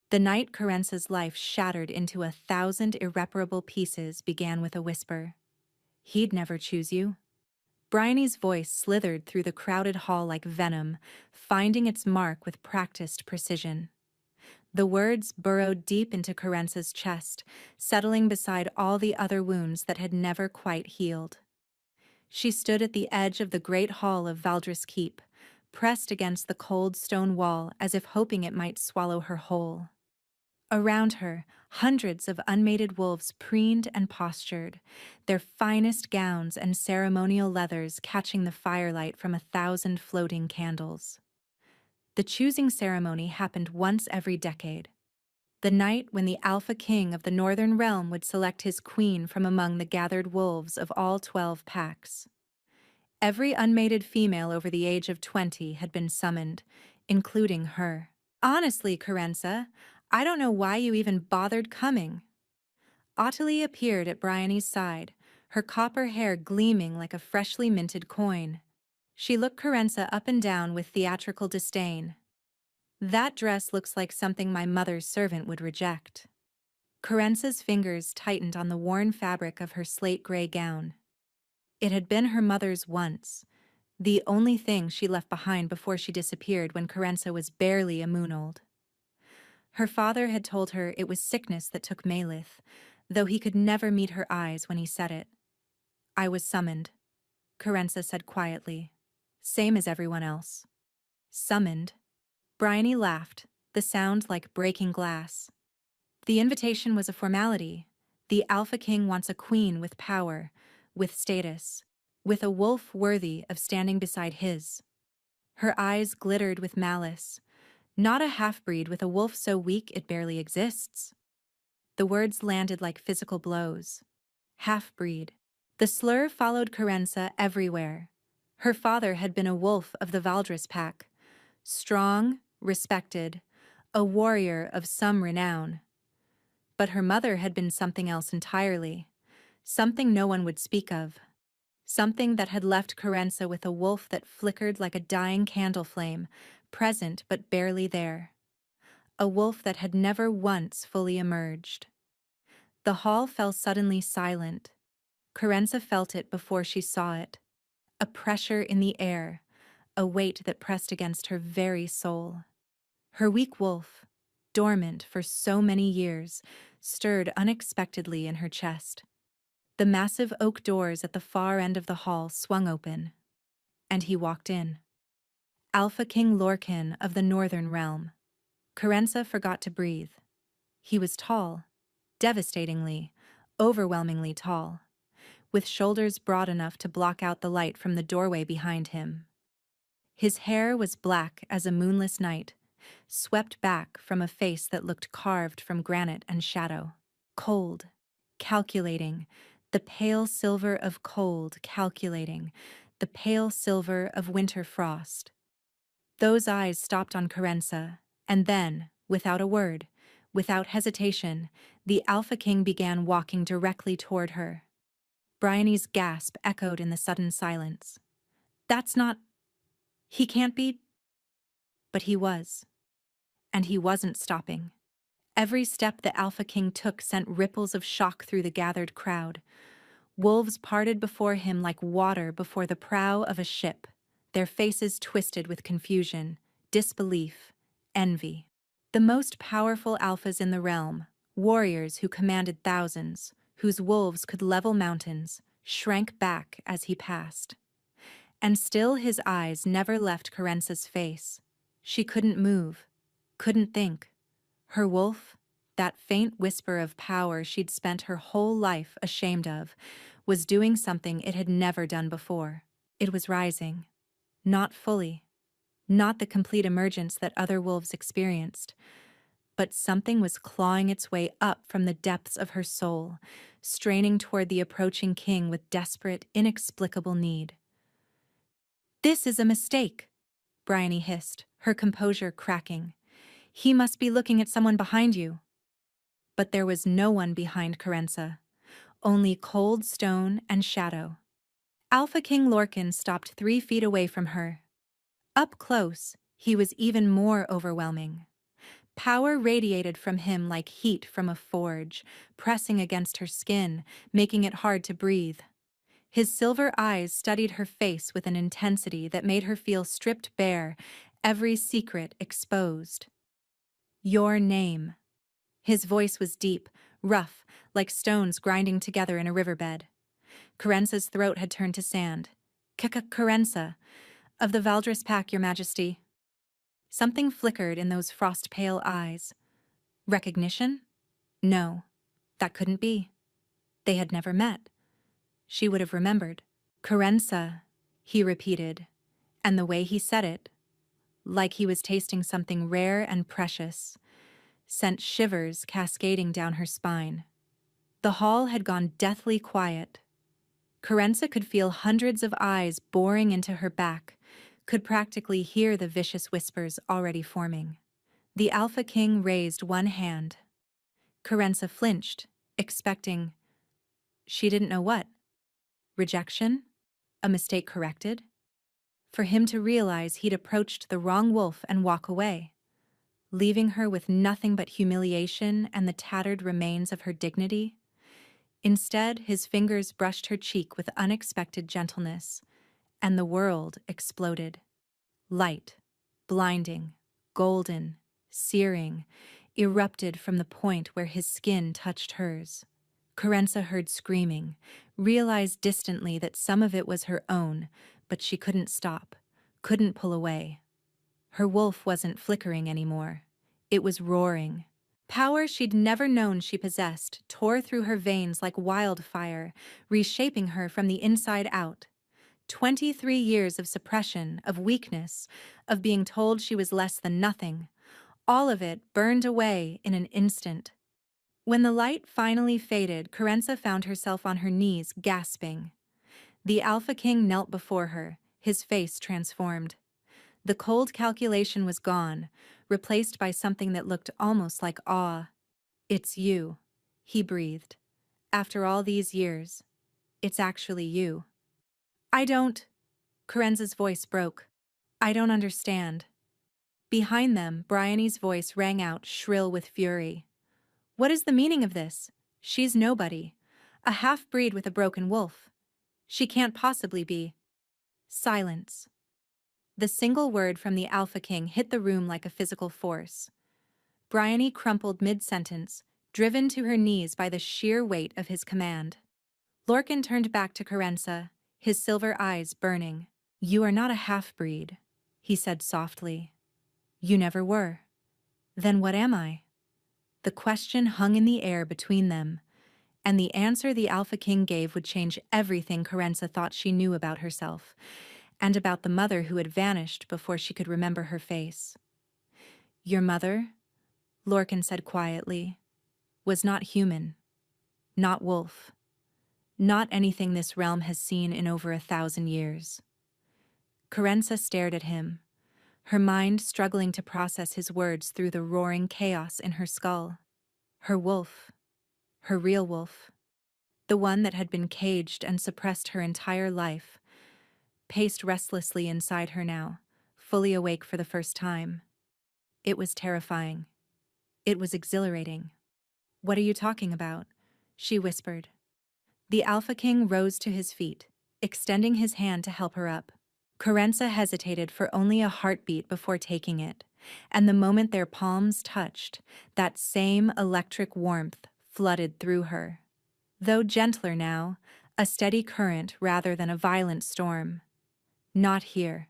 The night Carence's life shattered into 1,000 irreparable pieces began with a whisper. He'd never choose you. Bryony's voice slithered through the crowded hall like venom, finding its mark with practiced precision. The words burrowed deep into Carence's chest, settling beside all the other wounds that had never quite healed. She stood at the edge of the great hall of Valdris Keep, pressed against the cold stone wall as if hoping it might swallow her whole. Around her, hundreds of unmated wolves preened and postured, their finest gowns and ceremonial leathers catching the firelight from 1,000 floating candles. The choosing ceremony happened once every decade, the night when the Alpha King of the Northern Realm would select his queen from among the gathered wolves of all 12 packs. Every unmated female over the age of 20 had been summoned, including her. Honestly, Carenza, I don't know why you even bothered coming. Ottilie appeared at Bryony's side, her copper hair gleaming like a freshly minted coin. She looked Carenza up and down with theatrical disdain. That dress looks like something my mother's servant would reject. Carenza's fingers tightened on the worn fabric of her slate-gray gown. It had been her mother's once, the only thing she left behind before she disappeared when Carenza was barely a moon old. Her father had told her it was sickness that took Malith, though he could never meet her eyes when he said it. I was summoned, Carenza said quietly, same as everyone else. Summoned? Bryony laughed, the sound like breaking glass. The invitation was a formality. The Alpha King wants a queen with power, with status, with a wolf worthy of standing beside his. Her eyes glittered with malice. Not a half-breed with a wolf so weak it barely exists. The words landed like physical blows. Half-breed. The slur followed Carenza everywhere. Her father had been a wolf of the Valdris pack. Strong, respected, a warrior of some renown. But her mother had been something else entirely. Something no one would speak of. Something that had left Carenza with a wolf that flickered like a dying candle flame, present but barely there. A wolf that had never once fully emerged. The hall fell suddenly silent. Carenza felt it before she saw it. A pressure in the air, a weight that pressed against her very soul. Her weak wolf, dormant for so many years, stirred unexpectedly in her chest. The massive oak doors at the far end of the hall swung open, and he walked in. Alpha King Lorcan of the Northern Realm. Carenza forgot to breathe. He was tall, devastatingly, overwhelmingly tall, with shoulders broad enough to block out the light from the doorway behind him. His hair was black as a moonless night, swept back from a face that looked carved from granite and shadow. Cold, calculating, the pale silver of cold, calculating, the pale silver of winter frost. Those eyes stopped on Carenza, and then, without a word, without hesitation, the Alpha King began walking directly toward her. Bryony's gasp echoed in the sudden silence. That's not... He can't be... But he was. And he wasn't stopping. Every step the Alpha King took sent ripples of shock through the gathered crowd. Wolves parted before him like water before the prow of a ship, their faces twisted with confusion, disbelief, envy. The most powerful alphas in the realm, warriors who commanded thousands, whose wolves could level mountains, shrank back as he passed. And still his eyes never left Carenza's face. She couldn't move, couldn't think. Her wolf, that faint whisper of power she'd spent her whole life ashamed of, was doing something it had never done before. It was rising. Not fully. Not the complete emergence that other wolves experienced. But something was clawing its way up from the depths of her soul, straining toward the approaching king with desperate, inexplicable need. "This is a mistake," Bryony hissed, her composure cracking. "He must be looking at someone behind you." But there was no one behind Carenza. Only cold stone and shadow. Alpha King Lorcan stopped 3 feet away from her. Up close, he was even more overwhelming. Power radiated from him like heat from a forge, pressing against her skin, making it hard to breathe. His silver eyes studied her face with an intensity that made her feel stripped bare, every secret exposed. Your name. His voice was deep, rough, like stones grinding together in a riverbed. Carence's throat had turned to sand. Carence, of the Valdris Pack, Your Majesty. Something flickered in those frost-pale eyes. Recognition? No, that couldn't be. They had never met. She would have remembered. Carenza, he repeated, and the way he said it, like he was tasting something rare and precious, sent shivers cascading down her spine. The hall had gone deathly quiet. Carenza could feel hundreds of eyes boring into her back, could practically hear the vicious whispers already forming. The Alpha King raised one hand. Carenza flinched, expecting, she didn't know what. Rejection? A mistake corrected? For him to realize he'd approached the wrong wolf and walk away, leaving her with nothing but humiliation and the tattered remains of her dignity. Instead, his fingers brushed her cheek with unexpected gentleness, and the world exploded. Light, blinding, golden, searing, erupted from the point where his skin touched hers. Carenza heard screaming, realized distantly that some of it was her own, but she couldn't stop, couldn't pull away. Her wolf wasn't flickering anymore. It was roaring. Power she'd never known she possessed tore through her veins like wildfire, reshaping her from the inside out. 23 years of suppression, of weakness, of being told she was less than nothing. All of it burned away in an instant. When the light finally faded, Carenza found herself on her knees, gasping. The Alpha King knelt before her, his face transformed. The cold calculation was gone, replaced by something that looked almost like awe. It's you, he breathed. After all these years, it's actually you. I don't. Carenza's voice broke. I don't understand. Behind them, Bryony's voice rang out, shrill with fury. What is the meaning of this? She's nobody. A half-breed with a broken wolf. She can't possibly be. Silence. The single word from the Alpha King hit the room like a physical force. Bryony crumpled mid-sentence, driven to her knees by the sheer weight of his command. Lorcan turned back to Carenza, his silver eyes burning. You are not a half-breed, he said softly. You never were. Then what am I? The question hung in the air between them, and the answer the Alpha King gave would change everything Carenza thought she knew about herself, and about the mother who had vanished before she could remember her face. Your mother, Lorcan said quietly, was not human, not wolf, not anything this realm has seen in over 1,000 years. Carenza stared at him, her mind struggling to process his words through the roaring chaos in her skull. Her wolf, her real wolf, the one that had been caged and suppressed her entire life, paced restlessly inside her now, fully awake for the first time. It was terrifying. It was exhilarating. What are you talking about? She whispered. The Alpha King rose to his feet, extending his hand to help her up. Carenza hesitated for only a heartbeat before taking it, and the moment their palms touched, that same electric warmth flooded through her. Though gentler now, a steady current rather than a violent storm. Not here.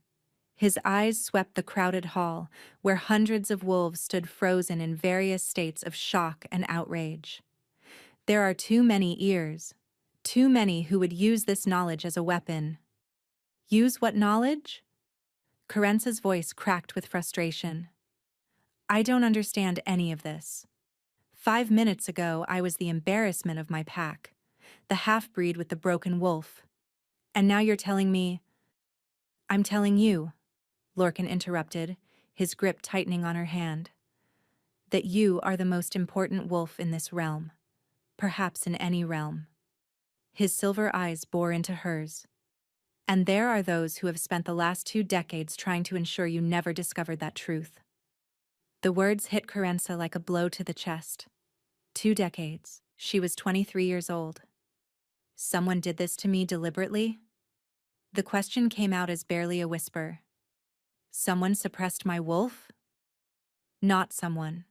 His eyes swept the crowded hall, where hundreds of wolves stood frozen in various states of shock and outrage. There are too many ears, too many who would use this knowledge as a weapon. Use what knowledge? Carenza's voice cracked with frustration. I don't understand any of this. 5 minutes ago, I was the embarrassment of my pack, the half-breed with the broken wolf. And now you're telling me... I'm telling you, Lorcan interrupted, his grip tightening on her hand, that you are the most important wolf in this realm, perhaps in any realm. His silver eyes bore into hers. And there are those who have spent the last 2 decades trying to ensure you never discovered that truth. The words hit Carenza like a blow to the chest. 2 decades. She was 23 years old. Someone did this to me deliberately? The question came out as barely a whisper. Someone suppressed my wolf? Not someone.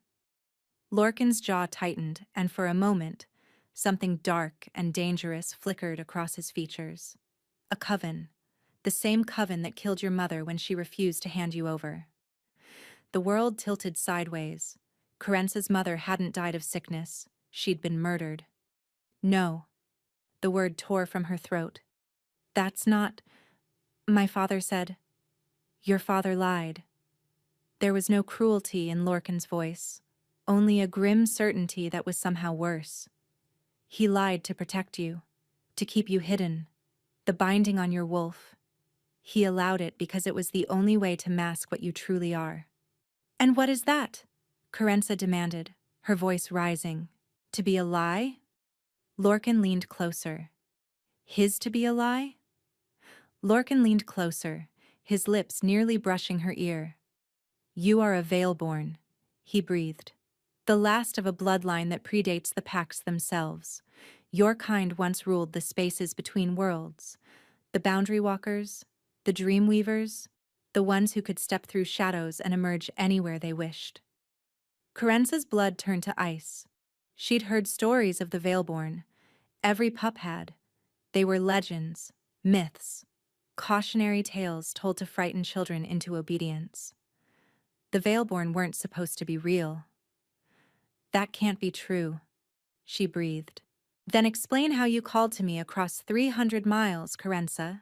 Lorcan's jaw tightened, and for a moment, something dark and dangerous flickered across his features. A coven. The same coven that killed your mother when she refused to hand you over. The world tilted sideways. Carenza's mother hadn't died of sickness. She'd been murdered. No. The word tore from her throat. That's not... My father said. Your father lied. There was no cruelty in Lorcan's voice, only a grim certainty that was somehow worse. He lied to protect you, to keep you hidden, the binding on your wolf. He allowed it because it was the only way to mask what you truly are. And what is that? Carenza demanded, her voice rising. To be a lie? Lorcan leaned closer. His to be a lie? Lorcan leaned closer, his lips nearly brushing her ear. You are a veilborn, he breathed. The last of a bloodline that predates the pacts themselves. Your kind once ruled the spaces between worlds. The boundary walkers, the dream weavers, the ones who could step through shadows and emerge anywhere they wished. Carenza's blood turned to ice. She'd heard stories of the veilborn. Every pup had. They were legends, myths, cautionary tales told to frighten children into obedience. The veilborn weren't supposed to be real. That can't be true, she breathed. Then explain how you called to me across 300 miles, Carenza.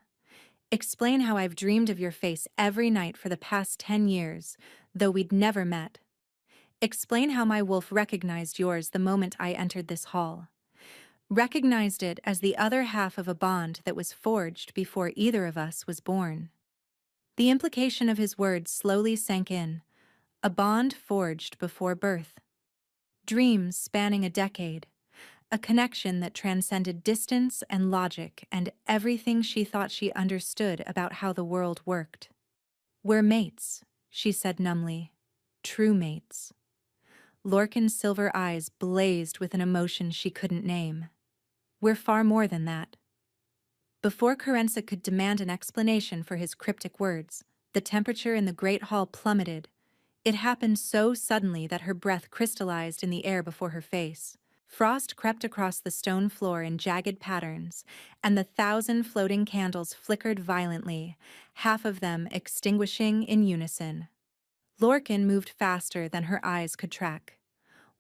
Explain how I've dreamed of your face every night for the past 10 years, though we'd never met. Explain how my wolf recognized yours the moment I entered this hall. Recognized it as the other half of a bond that was forged before either of us was born. The implication of his words slowly sank in. A bond forged before birth. Dreams spanning a decade. A connection that transcended distance and logic and everything she thought she understood about how the world worked. We're mates, she said numbly. True mates. Lorcan's silver eyes blazed with an emotion she couldn't name. We're far more than that. Before Carenza could demand an explanation for his cryptic words, the temperature in the great hall plummeted. It happened so suddenly that her breath crystallized in the air before her face. Frost crept across the stone floor in jagged patterns, and the 1,000 floating candles flickered violently, half of them extinguishing in unison. Lorcan moved faster than her eyes could track.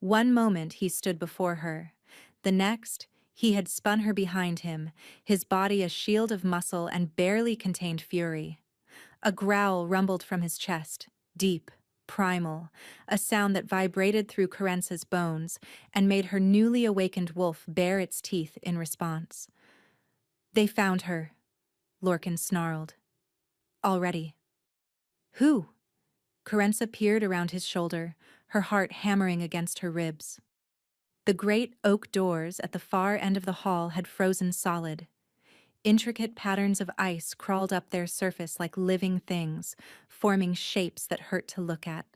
One moment he stood before her. The next, he had spun her behind him, his body a shield of muscle and barely contained fury. A growl rumbled from his chest, deep, primal, a sound that vibrated through Carenza's bones and made her newly awakened wolf bare its teeth in response. They found her, Lorcan snarled. Already. Who? Carenza peered around his shoulder, her heart hammering against her ribs. The great oak doors at the far end of the hall had frozen solid. Intricate patterns of ice crawled up their surface like living things, forming shapes that hurt to look at,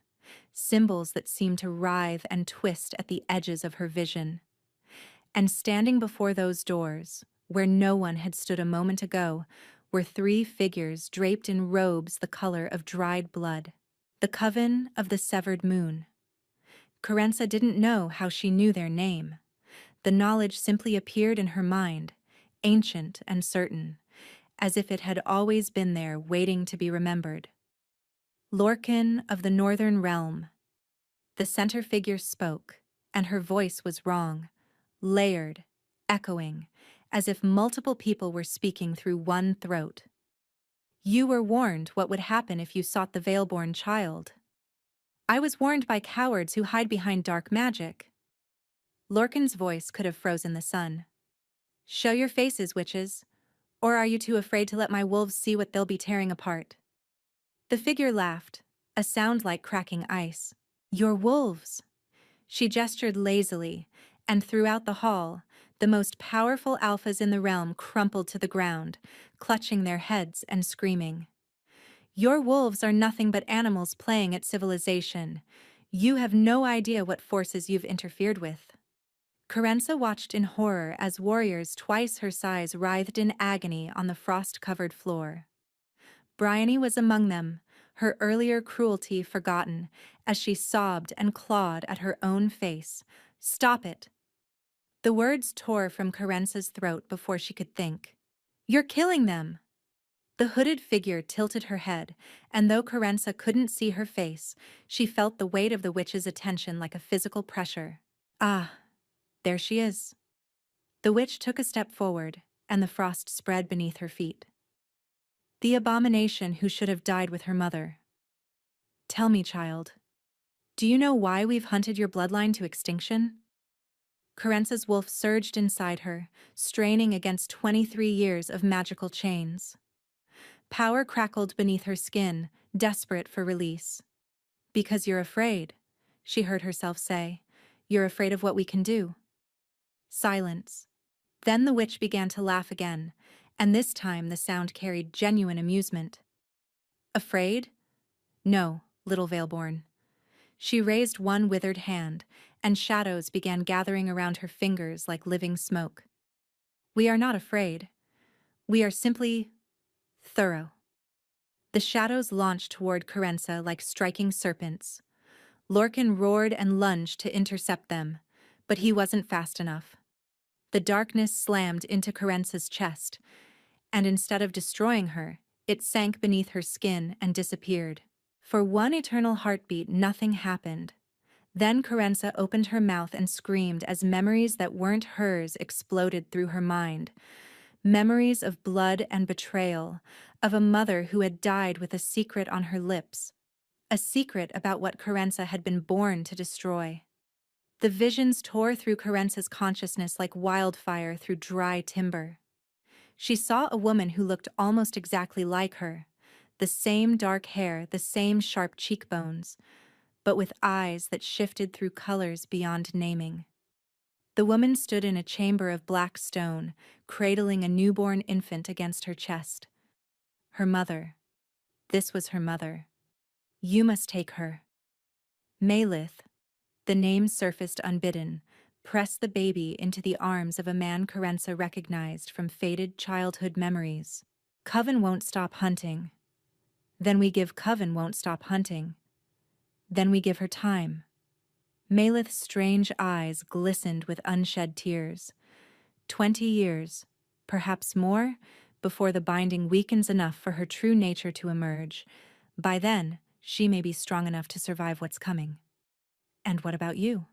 symbols that seemed to writhe and twist at the edges of her vision. And standing before those doors, where no one had stood a moment ago, were 3 figures draped in robes the color of dried blood. The coven of the severed moon. Carenza didn't know how she knew their name. The knowledge simply appeared in her mind, ancient and certain, as if it had always been there waiting to be remembered. Lorcan of the Northern Realm. The center figure spoke, and her voice was wrong, layered, echoing, as if multiple people were speaking through one throat. You were warned what would happen if you sought the veilborn child. I was warned by cowards who hide behind dark magic. Lorcan's voice could have frozen the sun. Show your faces, witches, or are you too afraid to let my wolves see what they'll be tearing apart? The figure laughed, a sound like cracking ice. Your wolves. She gestured lazily, and throughout the hall, the most powerful alphas in the realm crumpled to the ground, clutching their heads and screaming. Your wolves are nothing but animals playing at civilization. You have no idea what forces you've interfered with. Carenza watched in horror as warriors twice her size writhed in agony on the frost-covered floor. Bryony was among them, her earlier cruelty forgotten, as she sobbed and clawed at her own face. "Stop it!" The words tore from Carenza's throat before she could think. "You're killing them!" The hooded figure tilted her head, and though Carenza couldn't see her face, she felt the weight of the witch's attention like a physical pressure. "Ah, there she is." The witch took a step forward, and the frost spread beneath her feet. The abomination who should have died with her mother. "Tell me, child, do you know why we've hunted your bloodline to extinction?" Carenza's wolf surged inside her, straining against 23 years of magical chains. Power crackled beneath her skin, desperate for release. "Because you're afraid," she heard herself say. "You're afraid of what we can do." Silence. Then the witch began to laugh again, and this time the sound carried genuine amusement. "Afraid? No, little veilborn." She raised one withered hand, and shadows began gathering around her fingers like living smoke. "We are not afraid. We are simply thorough." The shadows launched toward Carenza like striking serpents. Lorcan roared and lunged to intercept them, but he wasn't fast enough. The darkness slammed into Carenza's chest, and instead of destroying her, it sank beneath her skin and disappeared. For one eternal heartbeat, nothing happened. Then Carenza opened her mouth and screamed as memories that weren't hers exploded through her mind. Memories of blood and betrayal, of a mother who had died with a secret on her lips. A secret about what Carenza had been born to destroy. The visions tore through Carenza's consciousness like wildfire through dry timber. She saw a woman who looked almost exactly like her. The same dark hair, the same sharp cheekbones, but with eyes that shifted through colors beyond naming. The woman stood in a chamber of black stone, cradling a newborn infant against her chest. Her mother. This was her mother. "You must take her." Malith, the name surfaced unbidden, pressed the baby into the arms of a man Carenza recognized from faded childhood memories. "Coven won't stop hunting." "Then we give Coven won't stop hunting." "Then we give her time." Malith's strange eyes glistened with unshed tears. 20 years, perhaps more, before the binding weakens enough for her true nature to emerge. By then, she may be strong enough to survive what's coming. "And what about you?"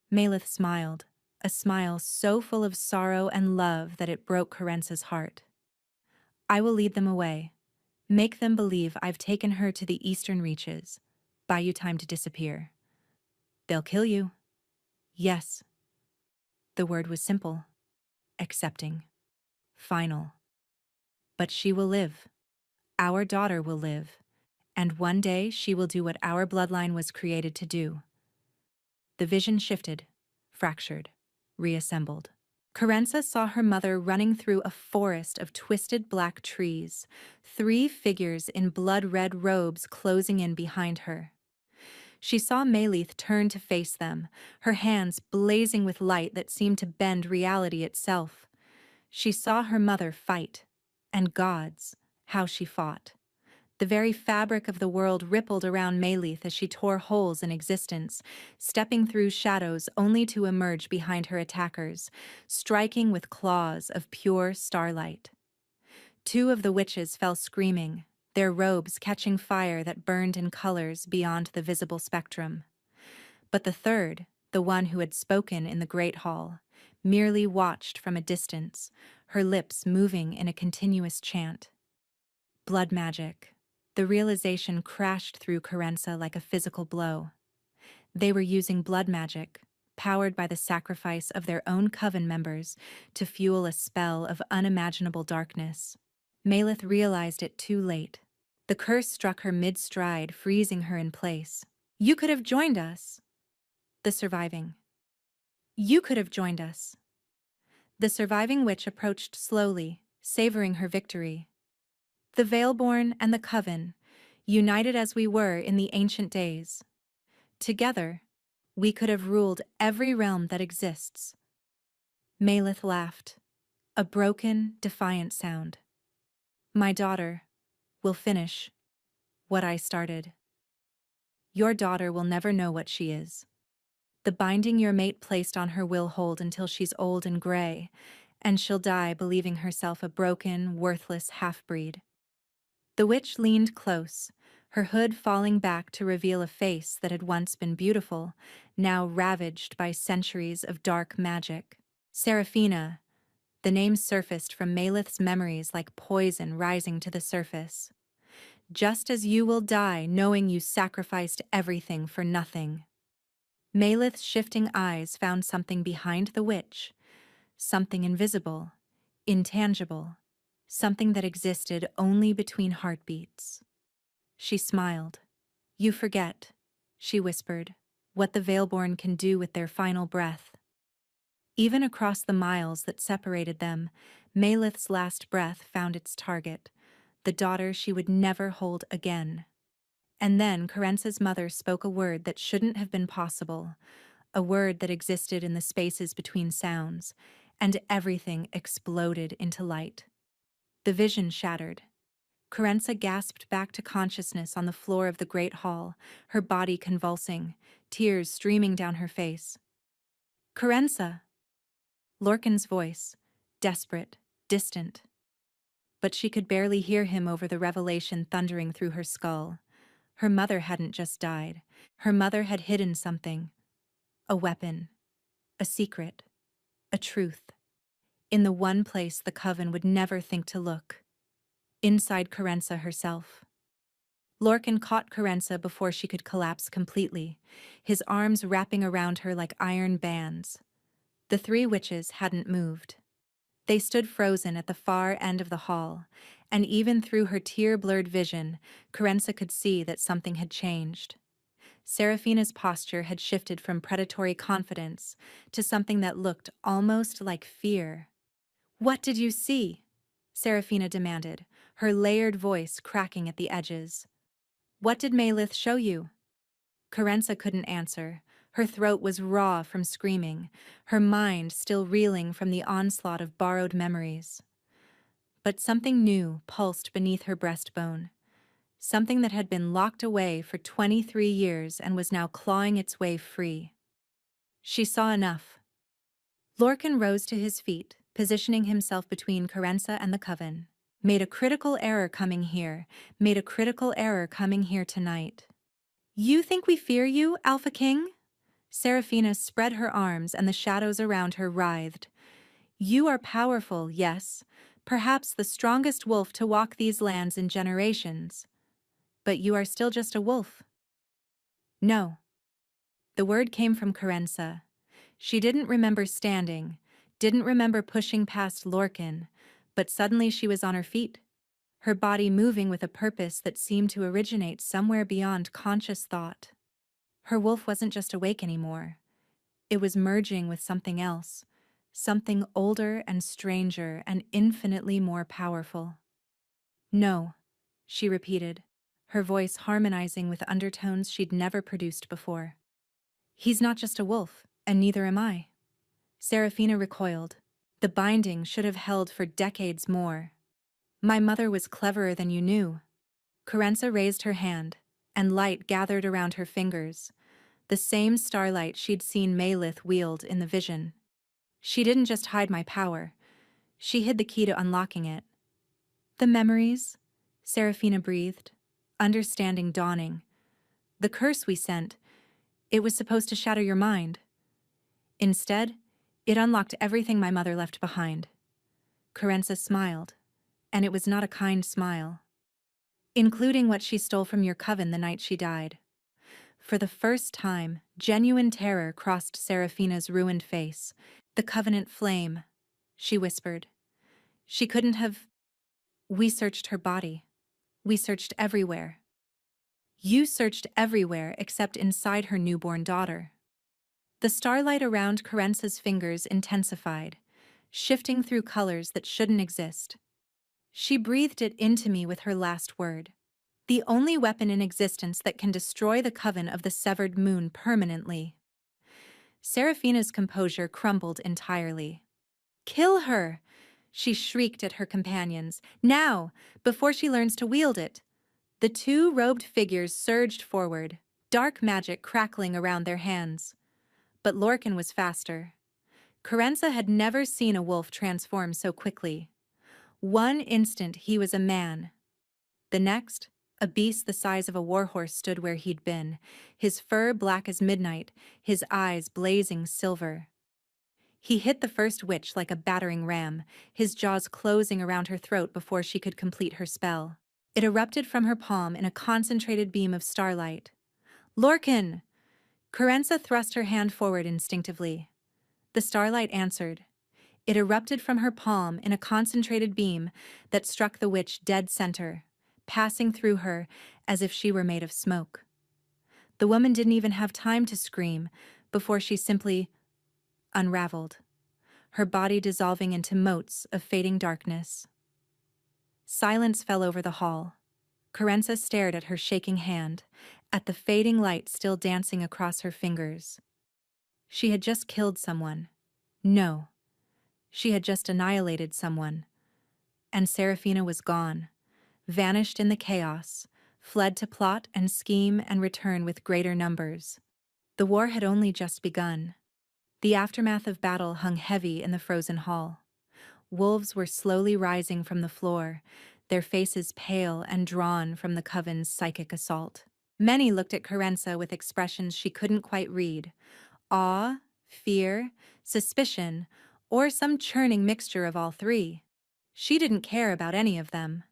Malith smiled, a smile so full of sorrow and love that it broke Carenza's heart. "I will lead them away. Make them believe I've taken her to the eastern reaches. Buy you time to disappear." "They'll kill you." "Yes." The word was simple, accepting, final. "But she will live. Our daughter will live. And one day she will do what our bloodline was created to do." The vision shifted, fractured, reassembled. Carenza saw her mother running through a forest of twisted black trees, 3 figures in blood-red robes closing in behind her. She saw Malith turn to face them, her hands blazing with light that seemed to bend reality itself. She saw her mother fight, and gods, how she fought. The very fabric of the world rippled around Malith as she tore holes in existence, stepping through shadows only to emerge behind her attackers, striking with claws of pure starlight. 2 of the witches fell screaming, their robes catching fire that burned in colors beyond the visible spectrum. But the third, the one who had spoken in the Great Hall, merely watched from a distance, her lips moving in a continuous chant. Blood magic. The realization crashed through Carenza like a physical blow. They were using blood magic, powered by the sacrifice of their own coven members, to fuel a spell of unimaginable darkness. Malith realized it too late. The curse struck her mid-stride, freezing her in place. "You could have joined us." The surviving. "You could have joined us." The surviving witch approached slowly, savoring her victory. "The Veilborn and the Coven, united as we were in the ancient days. Together, we could have ruled every realm that exists. Malith laughed, a broken, defiant sound. My daughter will finish what I started. Your daughter will never know what she is. The binding your mate placed on her will hold until she's old and gray, and she'll die believing herself a broken, worthless half-breed. The witch leaned close, her hood falling back to reveal a face that had once been beautiful, now ravaged by centuries of dark magic. Seraphina. The name surfaced from Malith's memories like poison rising to the surface. Just as you will die knowing you sacrificed everything for nothing. Malith's shifting eyes found something behind the witch, something invisible, intangible, something that existed only between heartbeats. She smiled. You forget, she whispered, what the veilborn can do with their final breath. Even across the miles that separated them, Malith's last breath found its target, the daughter she would never hold again. And then Carence's mother spoke a word that shouldn't have been possible, a word that existed in the spaces between sounds, and everything exploded into light. The vision shattered. Carence gasped back to consciousness on the floor of the great hall, her body convulsing, tears streaming down her face. Carence! Lorcan's voice, desperate, distant. But she could barely hear him over the revelation thundering through her skull. Her mother hadn't just died. Her mother had hidden something. A weapon. A secret. A truth. In the one place the coven would never think to look. Inside Carence herself. Lorcan caught Carence before she could collapse completely, his arms wrapping around her like iron bands. The three witches hadn't moved. They stood frozen at the far end of the hall, and even through her tear-blurred vision, Carence could see that something had changed. Seraphina's posture had shifted from predatory confidence to something that looked almost like fear. "What did you see?" Seraphina demanded, her layered voice cracking at the edges. "What did Malith show you?" Carence couldn't answer. Her throat was raw from screaming, her mind still reeling from the onslaught of borrowed memories. But something new pulsed beneath her breastbone. Something that had been locked away for 23 years and was now clawing its way free. She saw enough. Lorcan rose to his feet, positioning himself between Carence and the coven. Made a critical error coming here. Made a critical error coming here tonight. "You think we fear you, Alpha King?" Seraphina spread her arms and the shadows around her writhed. "You are powerful, yes, perhaps the strongest wolf to walk these lands in generations. But you are still just a wolf." "No." The word came from Carence. She didn't remember standing, didn't remember pushing past Lorcan, but suddenly she was on her feet, her body moving with a purpose that seemed to originate somewhere beyond conscious thought. Her wolf wasn't just awake anymore. It was merging with something else, something older and stranger and infinitely more powerful. "No," she repeated, her voice harmonizing with undertones she'd never produced before. "He's not just a wolf, and neither am I." Seraphina recoiled. The binding should have held for decades more. "My mother was cleverer than you knew." Carence raised her hand, and light gathered around her fingers, the same starlight she'd seen Malith wield in the vision. "She didn't just hide my power. She hid the key to unlocking it." "The memories?" Seraphina breathed, understanding dawning. "The curse we sent. It was supposed to shatter your mind. Instead, it unlocked everything my mother left behind." Carence smiled, and it was not a kind smile. "Including what she stole from your coven the night she died." For the first time, genuine terror crossed Seraphina's ruined face. "The covenant flame," she whispered. "She couldn't have—" "We searched her body. We searched everywhere." "You searched everywhere except inside her newborn daughter." The starlight around Carence's fingers intensified, shifting through colors that shouldn't exist. "She breathed it into me with her last word. The only weapon in existence that can destroy the coven of the severed moon permanently. Seraphina's composure crumbled entirely. "Kill her!" she shrieked at her companions. "Now, before she learns to wield it!" The two robed figures surged forward, dark magic crackling around their hands. But Lorcan was faster. Carenza had never seen a wolf transform so quickly. One instant he was a man. The next, a beast the size of a warhorse stood where he'd been, his fur black as midnight, his eyes blazing silver. He hit the first witch like a battering ram, his jaws closing around her throat before she could complete her spell. It erupted from her palm in a concentrated beam of starlight. "Lorcan!" Carenza thrust her hand forward instinctively. The starlight answered. It erupted from her palm in a concentrated beam that struck the witch dead center, passing through her as if she were made of smoke. The woman didn't even have time to scream before she simply unraveled, her body dissolving into motes of fading darkness. Silence fell over the hall. Carenza stared at her shaking hand, at the fading light still dancing across her fingers. She had just killed someone. No, she had just annihilated someone. And Seraphina was gone, vanished in the chaos, fled to plot and scheme and return with greater numbers. The war had only just begun. The aftermath of battle hung heavy in the frozen hall. Wolves were slowly rising from the floor, their faces pale and drawn from the coven's psychic assault. Many looked at Carenza with expressions she couldn't quite read: awe, fear, suspicion, or some churning mixture of all three. She didn't care about any of them.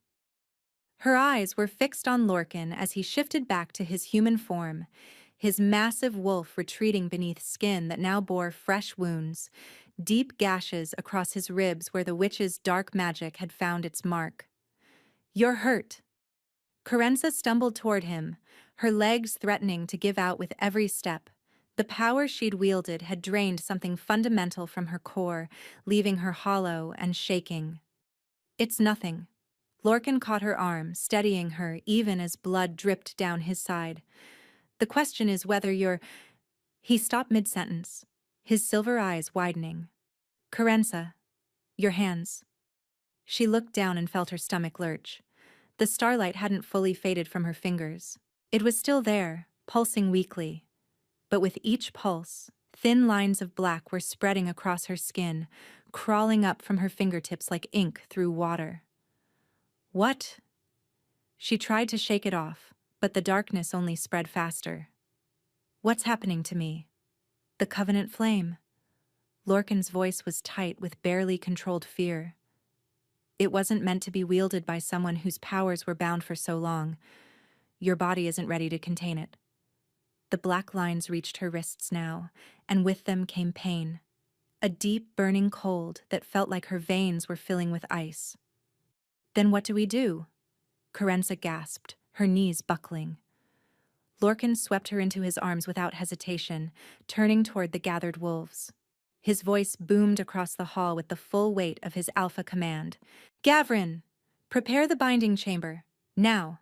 Her eyes were fixed on Lorcan as he shifted back to his human form, his massive wolf retreating beneath skin that now bore fresh wounds, deep gashes across his ribs where the witch's dark magic had found its mark. "You're hurt." Carenza stumbled toward him, her legs threatening to give out with every step. The power she'd wielded had drained something fundamental from her core, leaving her hollow and shaking. "It's nothing." Lorcan caught her arm, steadying her even as blood dripped down his side. "The question is whether you're—" He stopped mid-sentence, his silver eyes widening. "Carenza, your hands." She looked down and felt her stomach lurch. The starlight hadn't fully faded from her fingers. It was still there, pulsing weakly. But with each pulse, thin lines of black were spreading across her skin, crawling up from her fingertips like ink through water. "What?" She tried to shake it off, but the darkness only spread faster. "What's happening to me?" "The Covenant flame." Lorcan's voice was tight with barely controlled fear. "It wasn't meant to be wielded by someone whose powers were bound for so long. Your body isn't ready to contain it." The black lines reached her wrists now, and with them came pain. A deep, burning cold that felt like her veins were filling with ice. "Then what do we do?" Carenza gasped, her knees buckling. Lorcan swept her into his arms without hesitation, turning toward the gathered wolves. His voice boomed across the hall with the full weight of his alpha command. "Gavrin, prepare the binding chamber, now."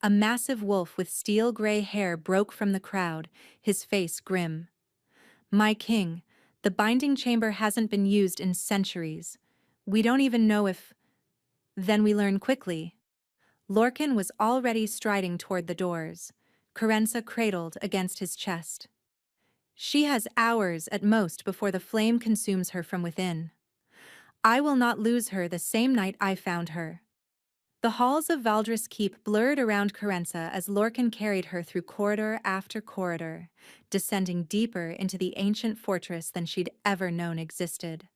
A massive wolf with steel-gray hair broke from the crowd, his face grim. "My king, the binding chamber hasn't been used in centuries. We don't even know if—" Then we learn quickly. Lorcan was already striding toward the doors, Carenza cradled against his chest. "She has hours at most before the flame consumes her from within. I will not lose her the same night I found her." The halls of Valdris Keep blurred around Carenza as Lorcan carried her through corridor after corridor, descending deeper into the ancient fortress than she'd ever known existed.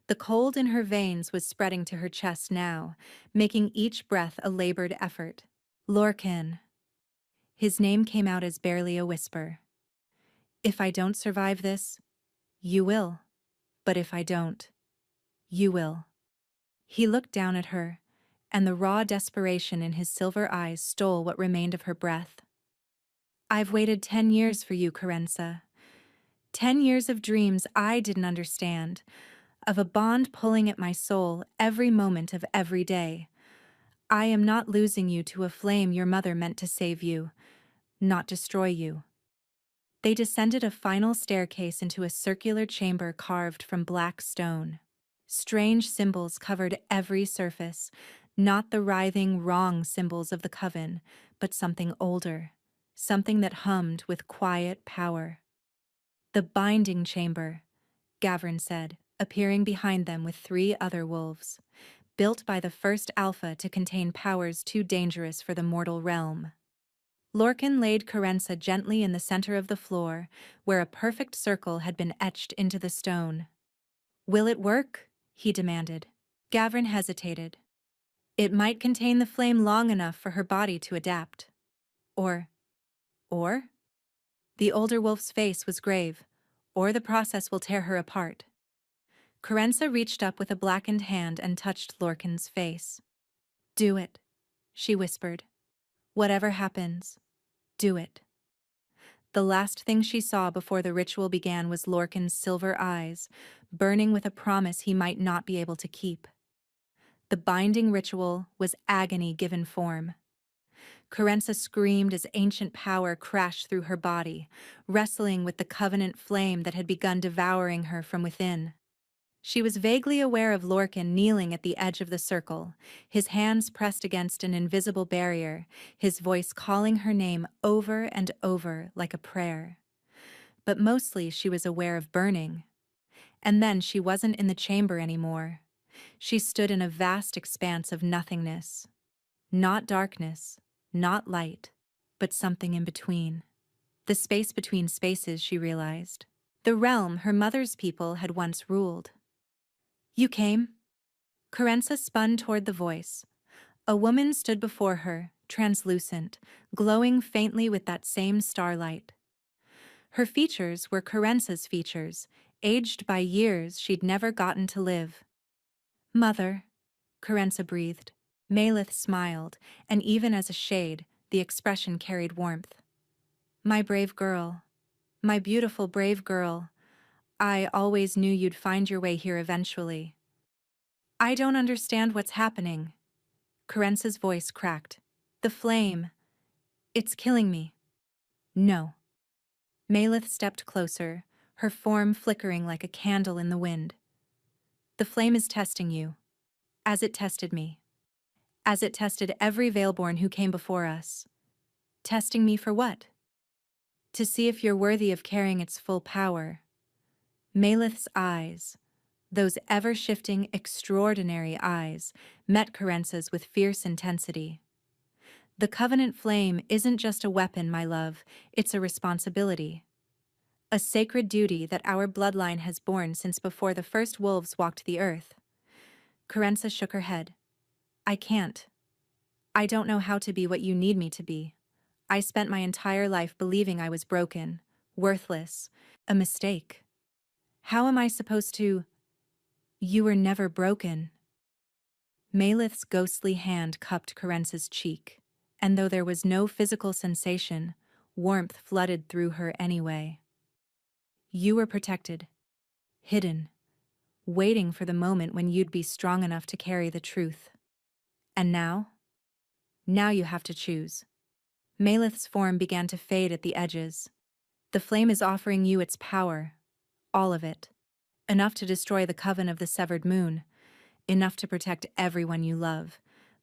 The cold in her veins was spreading to her chest now, making each breath a labored effort. "Lorcan." His name came out as barely a whisper. "If I don't survive this, you will. But if I don't, you will." He looked down at her, and the raw desperation in his silver eyes stole what remained of her breath. "I've waited 10 years for you, Carenza. 10 years of dreams I didn't understand, of a bond pulling at my soul every moment of every day. I am not losing you to a flame your mother meant to save you, not destroy you. They descended a final staircase into a circular chamber carved from black stone. Strange symbols covered every surface, not the writhing, wrong symbols of the coven, but something older, something that hummed with quiet power. The binding chamber, Gavrin said, appearing behind them with 3 other wolves, built by the first alpha to contain powers too dangerous for the mortal realm. Lorcan laid Carenza gently in the center of the floor, where a perfect circle had been etched into the stone. "Will it work?" he demanded. Gavrin hesitated. "It might contain the flame long enough for her body to adapt. Or? Or?" The older wolf's face was grave. "Or the process will tear her apart." Carenza reached up with a blackened hand and touched Lorcan's face. "Do it," she whispered. "Whatever happens, do it." The last thing she saw before the ritual began was Lorcan's silver eyes, burning with a promise he might not be able to keep. The binding ritual was agony given form. Carenza screamed as ancient power crashed through her body, wrestling with the covenant flame that had begun devouring her from within. She was vaguely aware of Lorcan kneeling at the edge of the circle, his hands pressed against an invisible barrier, his voice calling her name over and over like a prayer. But mostly she was aware of burning. And then she wasn't in the chamber anymore. She stood in a vast expanse of nothingness. Not darkness, not light, but something in between. The space between spaces, she realized. The realm her mother's people had once ruled. "You came?" Carenza spun toward the voice. A woman stood before her, translucent, glowing faintly with that same starlight. Her features were Carenza's features, aged by years she'd never gotten to live. "Mother," Carenza breathed. Malith smiled, and even as a shade, the expression carried warmth. "My brave girl. My beautiful brave girl. I always knew you'd find your way here eventually." "I don't understand what's happening." Carenza's voice cracked. "The flame. It's killing me." "No." Malith stepped closer, her form flickering like a candle in the wind. "The flame is testing you. As it tested me. As it tested every veilborn who came before us." "Testing me for what?" "To see if you're worthy of carrying its full power." Malith's eyes, those ever-shifting, extraordinary eyes, met Carenza's with fierce intensity. "The covenant flame isn't just a weapon, my love, it's a responsibility. A sacred duty that our bloodline has borne since before the first wolves walked the earth." Carenza shook her head. "I can't. I don't know how to be what you need me to be. I spent my entire life believing I was broken, worthless, a mistake. How am I supposed to—" "You were never broken." Malith's ghostly hand cupped Carenza's cheek, and though there was no physical sensation, warmth flooded through her anyway. "You were protected, hidden, waiting for the moment when you'd be strong enough to carry the truth. And now? Now you have to choose." Malith's form began to fade at the edges. "The flame is offering you its power, all of it. Enough to destroy the coven of the severed moon, enough to protect everyone you love.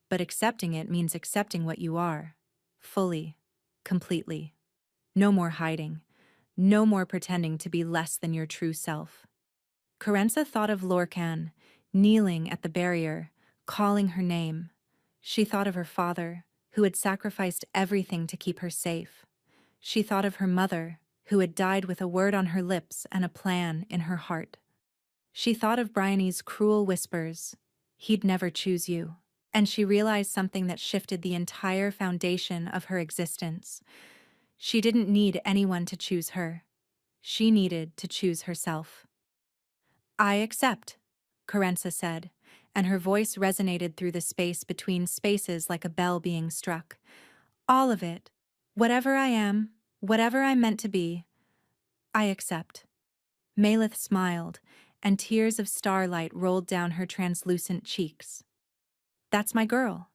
But accepting it means accepting what you are, fully, completely. No more hiding, no more pretending to be less than your true self." Carenza thought of Lorcan, kneeling at the barrier, calling her name. She thought of her father, who had sacrificed everything to keep her safe. She thought of her mother, who had died with a word on her lips and a plan in her heart. She thought of Bryony's cruel whispers, "He'd never choose you." And she realized something that shifted the entire foundation of her existence. She didn't need anyone to choose her. She needed to choose herself. "I accept," Carenza said, and her voice resonated through the space between spaces like a bell being struck. "All of it. Whatever I am, whatever I'm meant to be, I accept." Malith smiled, and tears of starlight rolled down her translucent cheeks. "That's my girl."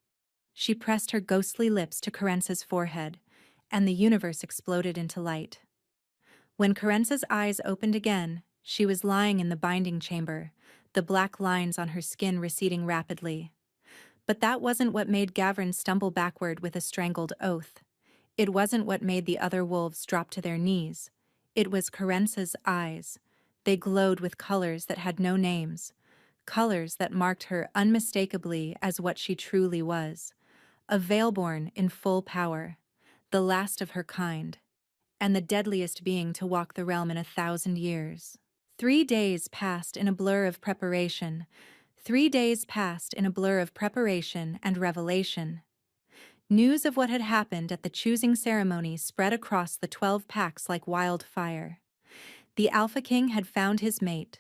She pressed her ghostly lips to Carence's forehead, and the universe exploded into light. When Carence's eyes opened again, she was lying in the binding chamber, the black lines on her skin receding rapidly. But that wasn't what made Gavrin stumble backward with a strangled oath. It wasn't what made the other wolves drop to their knees. It was Carence's eyes. They glowed with colors that had no names, colors that marked her unmistakably as what she truly was. A veilborn in full power, the last of her kind, and the deadliest being to walk the realm in 1,000 years. 3 days passed in a blur of preparation. 3 days passed in a blur of preparation and revelation. News of what had happened at the choosing ceremony spread across the 12 packs like wildfire. The Alpha King had found his mate,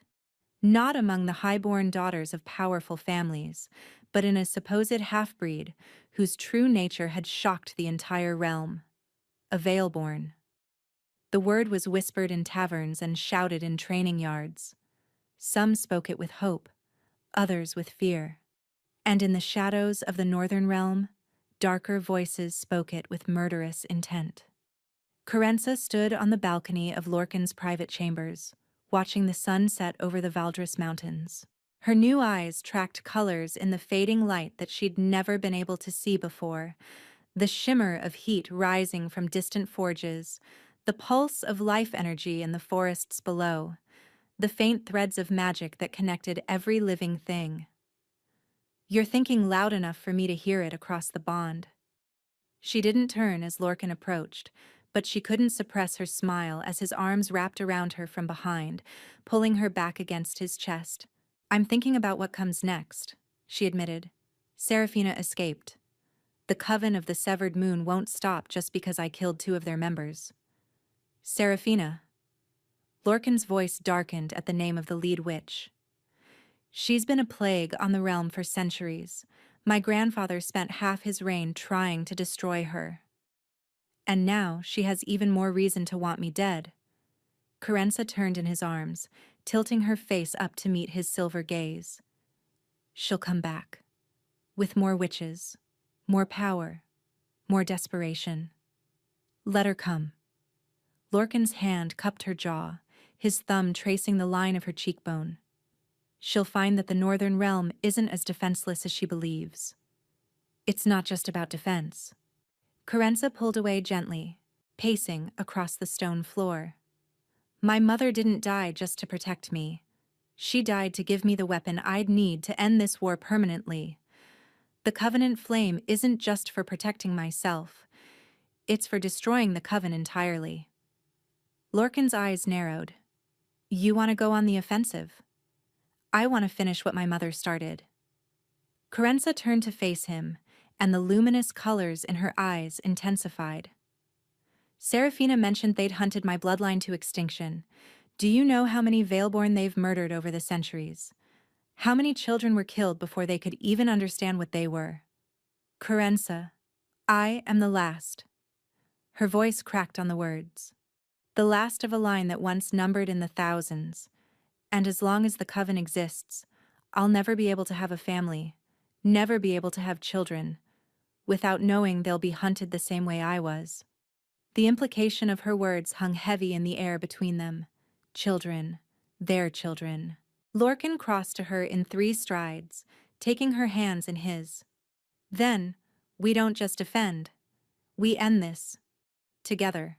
not among the high-born daughters of powerful families, but in a supposed half-breed whose true nature had shocked the entire realm. A veilborn. The word was whispered in taverns and shouted in training yards. Some spoke it with hope, others with fear. And in the shadows of the northern realm, darker voices spoke it with murderous intent. Carence stood on the balcony of Lorcan's private chambers, watching the sun set over the Valdris Mountains. Her new eyes tracked colors in the fading light that she'd never been able to see before, the shimmer of heat rising from distant forges, the pulse of life energy in the forests below, the faint threads of magic that connected every living thing. "You're thinking loud enough for me to hear it across the bond." She didn't turn as Lorcan approached, but she couldn't suppress her smile as his arms wrapped around her from behind, pulling her back against his chest. "I'm thinking about what comes next," she admitted. "Seraphina escaped. The coven of the severed moon won't stop just because I killed 2 of their members." "Seraphina." Lorcan's voice darkened at the name of the lead witch. "She's been a plague on the realm for centuries. My grandfather spent half his reign trying to destroy her. And now she has even more reason to want me dead." Carenza turned in his arms, tilting her face up to meet his silver gaze. "She'll come back. With more witches, more power, more desperation. Let her come." Lorcan's hand cupped her jaw, his thumb tracing the line of her cheekbone. "She'll find that the Northern Realm isn't as defenseless as she believes. It's not just about defense." Carenza pulled away gently, pacing across the stone floor. "My mother didn't die just to protect me. She died to give me the weapon I'd need to end this war permanently. The Covenant flame isn't just for protecting myself. It's for destroying the Coven entirely." Lorcan's eyes narrowed. "You want to go on the offensive? I want to finish what my mother started." Carenza turned to face him, and the luminous colors in her eyes intensified. "Seraphina mentioned they'd hunted my bloodline to extinction. Do you know how many Veilborn they've murdered over the centuries? How many children were killed before they could even understand what they were? Carenza, I am the last." Her voice cracked on the words. "The last of a line that once numbered in the thousands. And as long as the Coven exists, I'll never be able to have a family, never be able to have children, without knowing they'll be hunted the same way I was." The implication of her words hung heavy in the air between them. Children, their children. Lorcan crossed to her in 3 strides, taking her hands in his. "Then, we don't just defend. We end this. Together.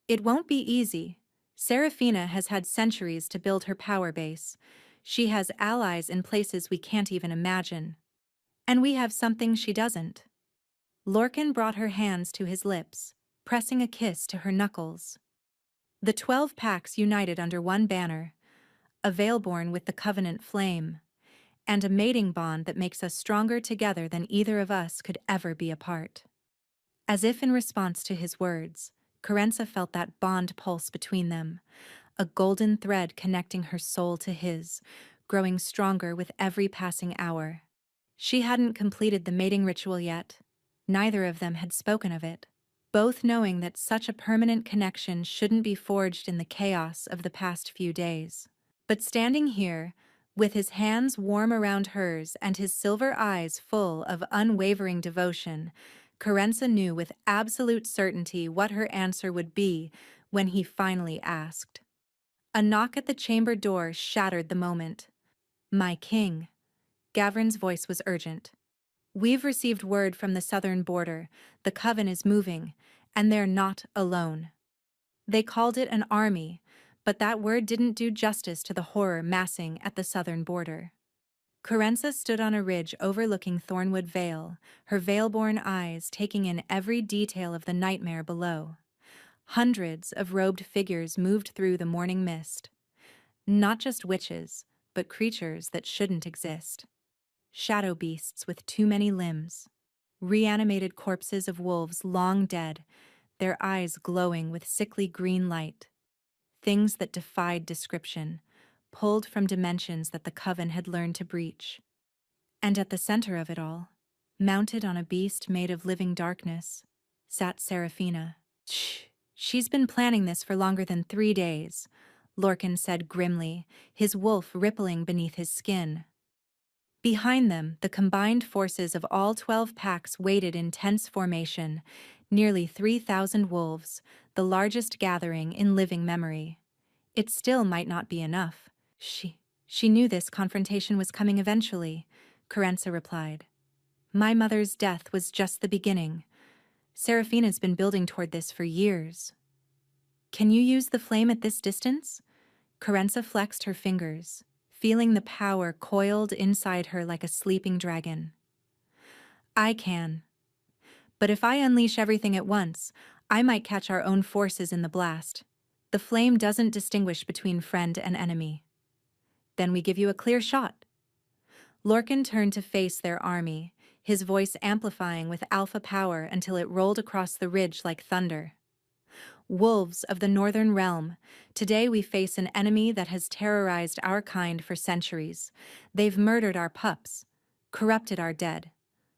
It won't be easy. Seraphina has had centuries to build her power base. She has allies in places we can't even imagine. And we have something she doesn't." Lorcan brought her hands to his lips, pressing a kiss to her knuckles. "The 12 packs united under one banner, a Veilborn with the Covenant flame, and a mating bond that makes us stronger together than either of us could ever be apart." As if in response to his words, Carenza felt that bond pulse between them, a golden thread connecting her soul to his, growing stronger with every passing hour. She hadn't completed the mating ritual yet. Neither of them had spoken of it, both knowing that such a permanent connection shouldn't be forged in the chaos of the past few days. But standing here, With his hands warm around hers and his silver eyes full of unwavering devotion, Carenza knew with absolute certainty what her answer would be when he finally asked. A knock at the chamber door shattered the moment. "My king." Gavrin's voice was urgent. "We've received word from the southern border. The coven is moving, and they're not alone." They called it an army, but that word didn't do justice to the horror massing at the southern border. Carenza stood on a ridge overlooking Thornwood Vale, her veilborn eyes taking in every detail of the nightmare below. Hundreds of robed figures moved through the morning mist. Not just witches, but creatures that shouldn't exist. Shadow beasts with too many limbs. Reanimated corpses of wolves long dead, their eyes glowing with sickly green light. Things that defied description, pulled from dimensions that the coven had learned to breach. And at the center of it all, mounted on a beast made of living darkness, sat Seraphina. "Shh, she's been planning this for longer than 3 days," Lorcan said grimly, his wolf rippling beneath his skin. Behind them, the combined forces of all 12 packs waited in tense formation, nearly 3,000 wolves, the largest gathering in living memory. It still might not be enough. She knew this confrontation was coming eventually, Carenza replied. "My mother's death was just the beginning. Seraphina's been building toward this for years." "Can you use the flame at this distance?" Carenza flexed her fingers, feeling the power coiled inside her like a sleeping dragon. "I can. But if I unleash everything at once, I might catch our own forces in the blast. The flame doesn't distinguish between friend and enemy." "Then we give you a clear shot." Lorcan turned to face their army, his voice amplifying with alpha power until it rolled across the ridge like thunder. "Wolves of the Northern Realm, today we face an enemy that has terrorized our kind for centuries. They've murdered our pups, corrupted our dead,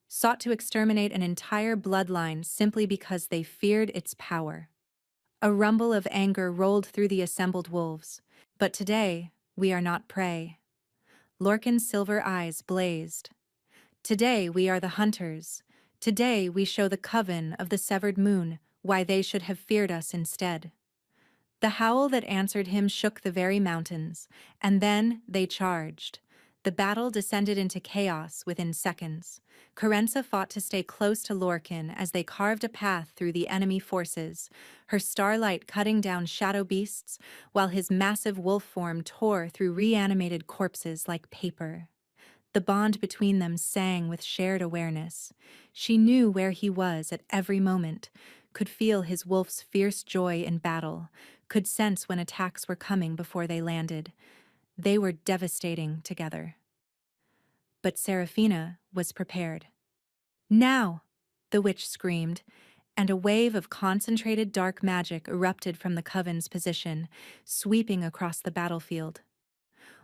sought to exterminate an entire bloodline simply because they feared its power." A rumble of anger rolled through the assembled wolves. "But today, we are not prey." Lorcan's silver eyes blazed. "Today we are the hunters. Today we show the coven of the severed moon why they should have feared us instead." The howl that answered him shook the very mountains, and then they charged. The battle descended into chaos within seconds. Carenza fought to stay close to Lorcan as they carved a path through the enemy forces, her starlight cutting down shadow beasts, while his massive wolf form tore through reanimated corpses like paper. The bond between them sang with shared awareness. She knew where he was at every moment, could feel his wolf's fierce joy in battle, could sense when attacks were coming before they landed. They were devastating together. But Seraphina was prepared. "Now!" the witch screamed, and a wave of concentrated dark magic erupted from the coven's position, sweeping across the battlefield.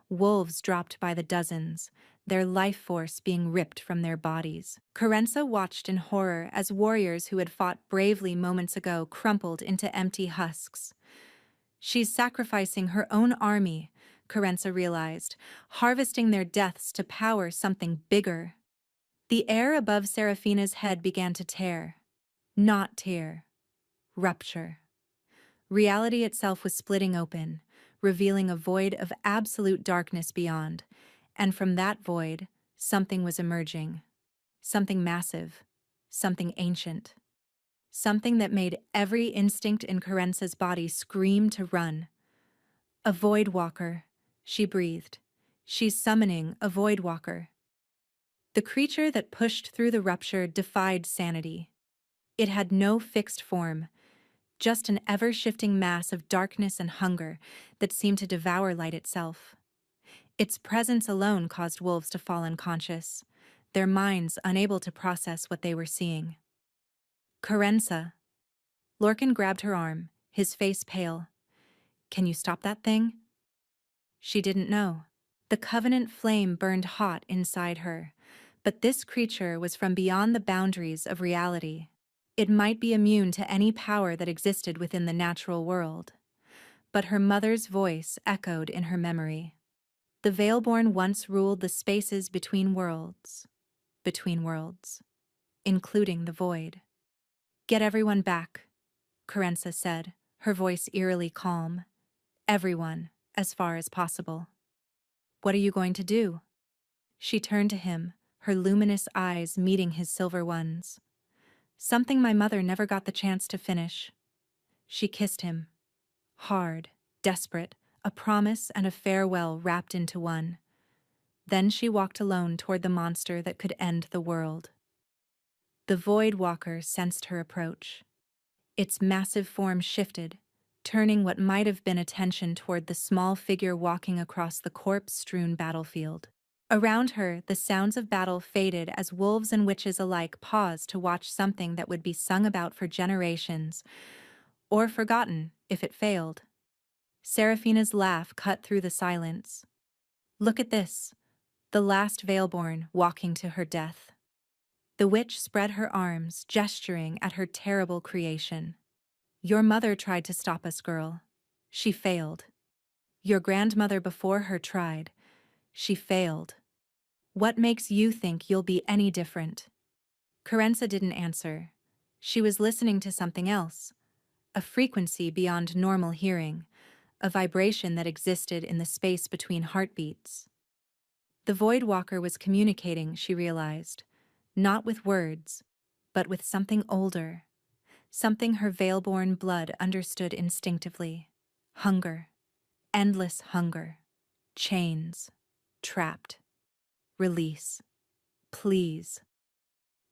Wolves dropped by the dozens, their life force being ripped from their bodies. Carenza watched in horror as warriors who had fought bravely moments ago crumpled into empty husks. She's sacrificing her own army, Carenza realized, harvesting their deaths to power something bigger. The air above Seraphina's head began to tear. Not tear. Rupture. Reality itself was splitting open, revealing a void of absolute darkness beyond, and from that void, something was emerging. Something massive. Something ancient. Something that made every instinct in Carenza's body scream to run. "A void walker," she breathed. "She's summoning a void walker." The creature that pushed through the rupture defied sanity. It had no fixed form, just an ever-shifting mass of darkness and hunger that seemed to devour light itself. Its presence alone caused wolves to fall unconscious, their minds unable to process what they were seeing. "Carenza." Lorcan grabbed her arm, his face pale. "Can you stop that thing?" She didn't know. The covenant flame burned hot inside her, but this creature was from beyond the boundaries of reality. It might be immune to any power that existed within the natural world. But her mother's voice echoed in her memory. The Veilborn once ruled the spaces between worlds, including the void. Get everyone back, Carenza said, her voice eerily calm. Everyone, as far as possible. What are you going to do? She turned to him, her luminous eyes meeting his silver ones. Something my mother never got the chance to finish. She kissed him. Hard, desperate, a promise and a farewell wrapped into one. Then she walked alone toward the monster that could end the world. The Void Walker sensed her approach. Its massive form shifted, turning what might have been attention toward the small figure walking across the corpse-strewn battlefield. Around her, the sounds of battle faded as wolves and witches alike paused to watch something that would be sung about for generations, or forgotten if it failed. Seraphina's laugh cut through the silence. Look at this, the last Veilborn walking to her death. The witch spread her arms, gesturing at her terrible creation. Your mother tried to stop us, girl. She failed. Your grandmother before her tried. She failed. What makes you think you'll be any different? Carenza didn't answer. She was listening to something else. A frequency beyond normal hearing. A vibration that existed in the space between heartbeats. The Void Walker was communicating, she realized. Not with words, but with something older. Something her Veilborn blood understood instinctively. Hunger. Endless hunger. Chains. Trapped. Release. Please.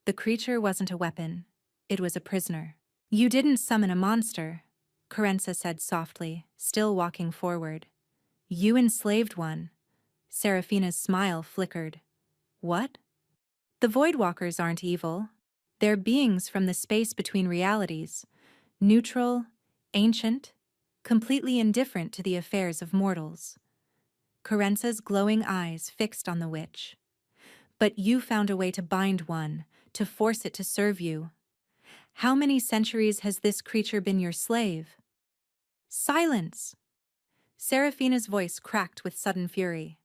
The creature wasn't a weapon. It was a prisoner. You didn't summon a monster, Carenza said softly, still walking forward. You enslaved one. Seraphina's smile flickered. What? The Voidwalkers aren't evil. They're beings from the space between realities, neutral, ancient, completely indifferent to the affairs of mortals. Carenza's glowing eyes fixed on the witch. But you found a way to bind one, to force it to serve you. How many centuries has this creature been your slave? Silence! Seraphina's voice cracked with sudden fury.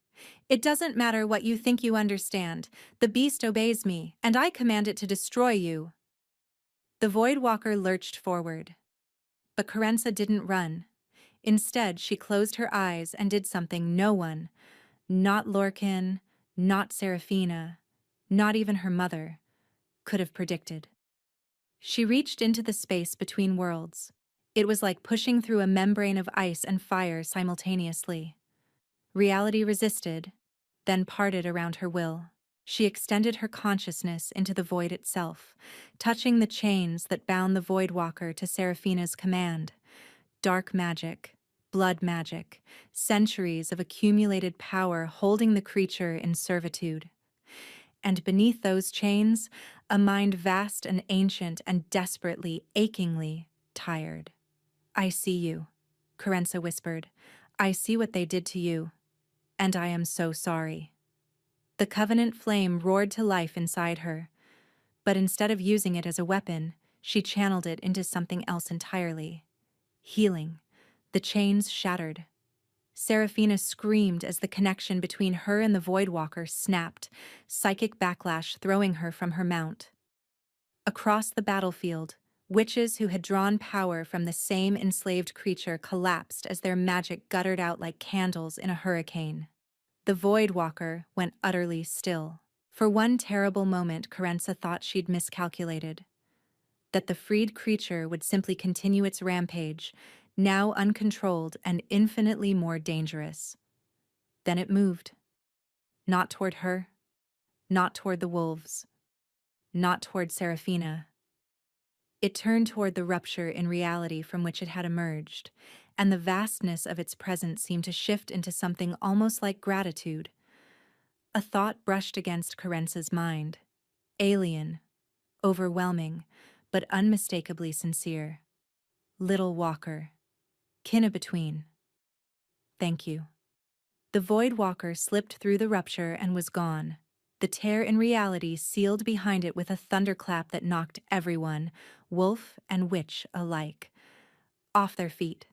It doesn't matter what you think you understand. The beast obeys me, and I command it to destroy you. The Voidwalker lurched forward. But Carenza didn't run. Instead, she closed her eyes and did something no one, not Lorcan, not Seraphina, not even her mother, could have predicted. She reached into the space between worlds. It was like pushing through a membrane of ice and fire simultaneously. Reality resisted, then parted around her will. She extended her consciousness into the void itself, touching the chains that bound the Voidwalker to Seraphina's command. Dark magic, blood magic, centuries of accumulated power holding the creature in servitude. And beneath those chains, a mind vast and ancient and desperately, achingly tired. I see you, Carenza whispered. I see what they did to you. And I am so sorry. The covenant flame roared to life inside her, but instead of using it as a weapon, she channeled it into something else entirely. Healing. The chains shattered. Seraphina screamed as the connection between her and the Voidwalker snapped, psychic backlash throwing her from her mount. Across the battlefield, witches who had drawn power from the same enslaved creature collapsed as their magic guttered out like candles in a hurricane. The Voidwalker went utterly still. For one terrible moment, Carenza thought she'd miscalculated. That the freed creature would simply continue its rampage, now uncontrolled and infinitely more dangerous. Then it moved. Not toward her, not toward the wolves, not toward Seraphina. It turned toward the rupture in reality from which it had emerged, and the vastness of its presence seemed to shift into something almost like gratitude. A thought brushed against Carenza's mind. Alien, overwhelming, but unmistakably sincere. Little Walker. Kin-a-between. Thank you. The Voidwalker slipped through the rupture and was gone. The tear in reality sealed behind it with a thunderclap that knocked everyone, wolf and witch alike, off their feet.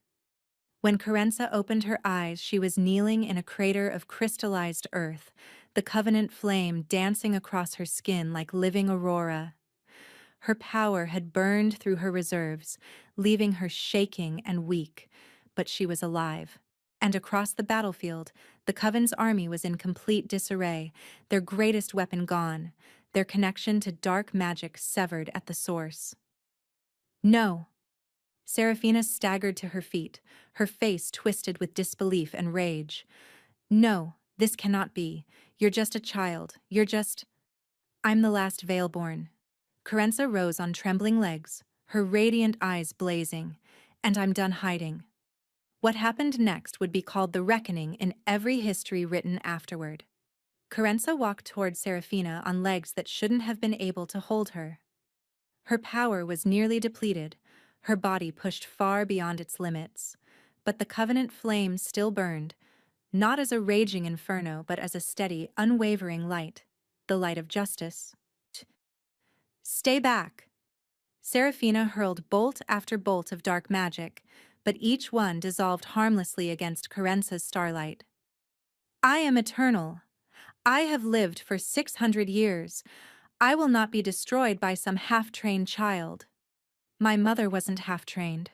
When Carenza opened her eyes, she was kneeling in a crater of crystallized earth, the covenant flame dancing across her skin like living aurora. Her power had burned through her reserves, leaving her shaking and weak, but she was alive. And across the battlefield, the Coven's army was in complete disarray, their greatest weapon gone, their connection to dark magic severed at the source. No! Seraphina staggered to her feet, her face twisted with disbelief and rage. No, this cannot be. You're just a child. I'm the last Veilborn. Carenza rose on trembling legs, her radiant eyes blazing. And I'm done hiding. What happened next would be called the reckoning in every history written afterward. Carenza walked toward Seraphina on legs that shouldn't have been able to hold her. Her power was nearly depleted, her body pushed far beyond its limits. But the covenant flame still burned, not as a raging inferno but as a steady, unwavering light, the light of justice. Stay back! Seraphina hurled bolt after bolt of dark magic, but each one dissolved harmlessly against Carenza's starlight. I am eternal. I have lived for 600 years. I will not be destroyed by some half-trained child. My mother wasn't half-trained.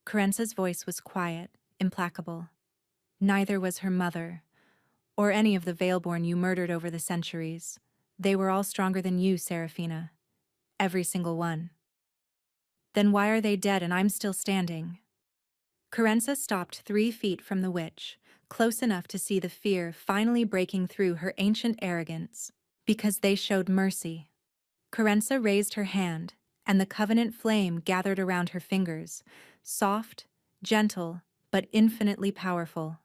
Carenza's voice was quiet, implacable. Neither was her mother, or any of the Veilborn you murdered over the centuries. They were all stronger than you, Seraphina. Every single one. Then why are they dead and I'm still standing? Carenza stopped 3 feet from the witch, close enough to see the fear finally breaking through her ancient arrogance. Because they showed mercy. Carenza raised her hand, and the covenant flame gathered around her fingers, soft, gentle, but infinitely powerful.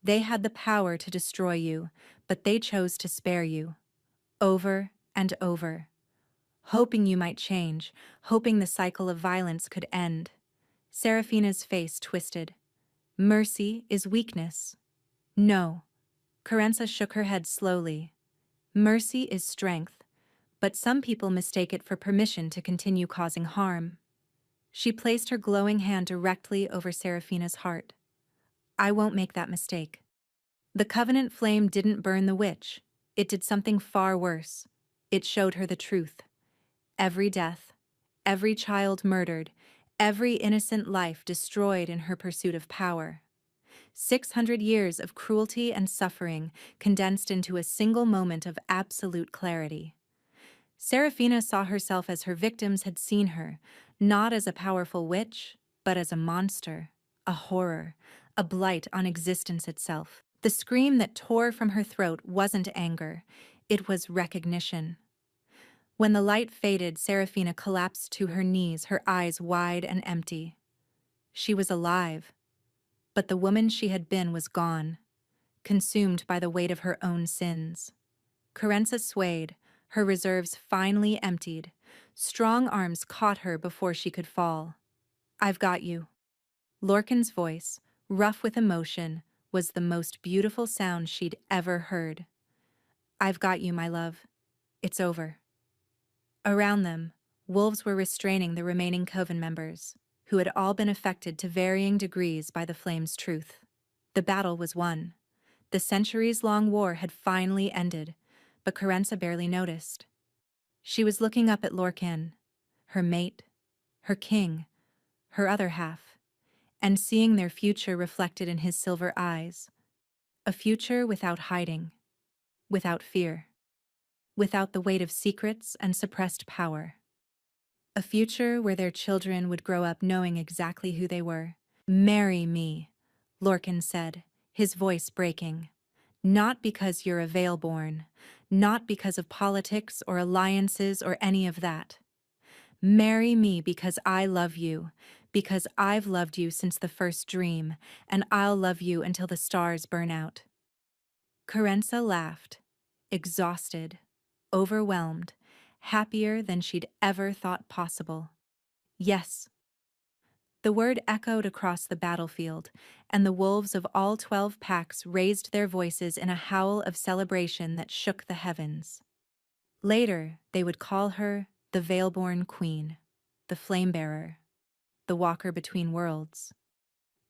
They had the power to destroy you, but they chose to spare you. Over and over. Hoping you might change, hoping the cycle of violence could end. Seraphina's face twisted. Mercy is weakness. No. Carenza shook her head slowly. Mercy is strength, but some people mistake it for permission to continue causing harm. She placed her glowing hand directly over Seraphina's heart. I won't make that mistake. The covenant flame didn't burn the witch. It did something far worse. It showed her the truth. Every death, every child murdered, every innocent life destroyed in her pursuit of power. 600 years of cruelty and suffering condensed into a single moment of absolute clarity. Seraphina saw herself as her victims had seen her, not as a powerful witch, but as a monster, a horror, a blight on existence itself. The scream that tore from her throat wasn't anger, it was recognition. When the light faded, Seraphina collapsed to her knees, her eyes wide and empty. She was alive, but the woman she had been was gone, consumed by the weight of her own sins. Carenza swayed, her reserves finally emptied. Strong arms caught her before she could fall. I've got you. Lorcan's voice, rough with emotion, was the most beautiful sound she'd ever heard. I've got you, my love. It's over. Around them, wolves were restraining the remaining coven members, who had all been affected to varying degrees by the flame's truth. The battle was won. The centuries-long war had finally ended, but Carenza barely noticed. She was looking up at Lorcan, her mate, her king, her other half, and seeing their future reflected in his silver eyes. A future without hiding, without fear, without the weight of secrets and suppressed power. A future where their children would grow up knowing exactly who they were. Marry me, Lorcan said, his voice breaking. Not because you're a Veilborn, not because of politics or alliances or any of that. Marry me because I love you, because I've loved you since the first dream, and I'll love you until the stars burn out. Carenza laughed, exhausted, overwhelmed, happier than she'd ever thought possible. Yes. The word echoed across the battlefield, and the wolves of all 12 packs raised their voices in a howl of celebration that shook the heavens. Later, they would call her the Veilborn Queen, the Flamebearer, the Walker Between Worlds.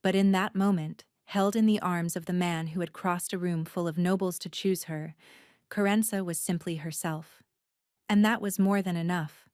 But in that moment, held in the arms of the man who had crossed a room full of nobles to choose her, Carenza was simply herself. And that was more than enough.